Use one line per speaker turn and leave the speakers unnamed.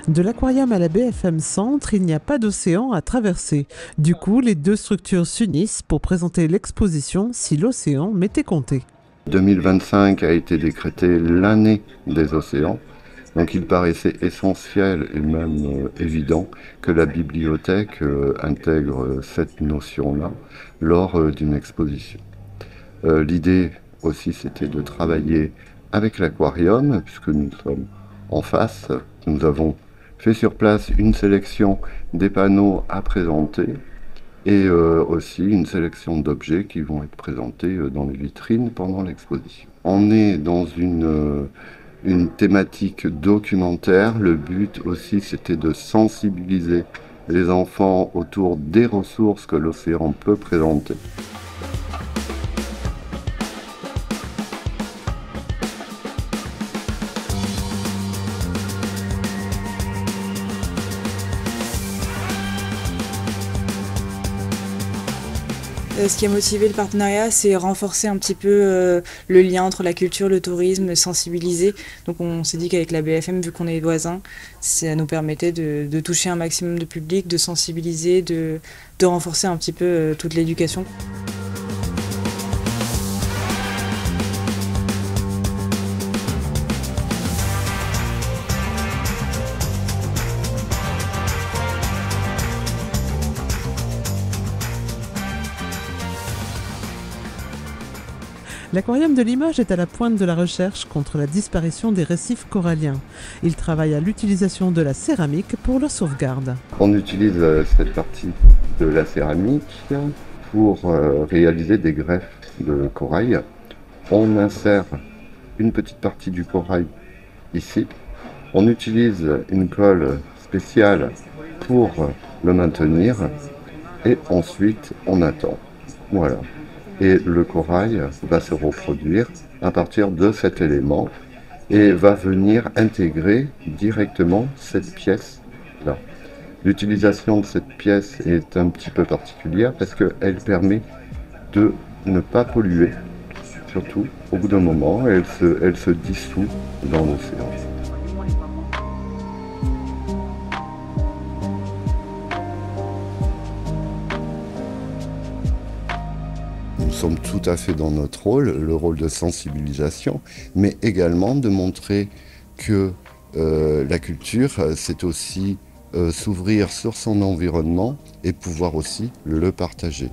De l'aquarium à la BFM Centre, il n'y a pas d'océan à traverser. Du coup, les deux structures s'unissent pour présenter l'exposition Si l'océan m'était compté.
2025 a été décrétée l'année des océans, donc il paraissait essentiel et même évident que la bibliothèque intègre cette notion-là lors d'une exposition. L'idée aussi, c'était de travailler avec l'aquarium, puisque nous sommes en face. Nous avons fait sur place une sélection des panneaux à présenter et aussi une sélection d'objets qui vont être présentés dans les vitrines pendant l'exposition. On est dans une thématique documentaire. Le but aussi, c'était de sensibiliser les enfants autour des ressources que l'océan peut présenter.
Ce qui a motivé le partenariat, c'est renforcer un petit peu le lien entre la culture, le tourisme, sensibiliser. Donc on s'est dit qu'avec la BFM, vu qu'on est voisins, ça nous permettait de toucher un maximum de public, de sensibiliser, de renforcer un petit peu toute l'éducation.
L'aquarium de Limoges est à la pointe de la recherche contre la disparition des récifs coralliens. Il travaille à l'utilisation de la céramique pour leur sauvegarde.
On utilise cette partie de la céramique pour réaliser des greffes de corail. On insère une petite partie du corail ici. On utilise une colle spéciale pour le maintenir et ensuite on attend. Voilà. Et le corail va se reproduire à partir de cet élément et va venir intégrer directement cette pièce-là. L'utilisation de cette pièce est un petit peu particulière parce qu'elle permet de ne pas polluer, surtout au bout d'un moment, elle se dissout dans l'océan. Nous sommes tout à fait dans notre rôle, le rôle de sensibilisation, mais également de montrer que la culture, c'est aussi s'ouvrir sur son environnement et pouvoir aussi le partager.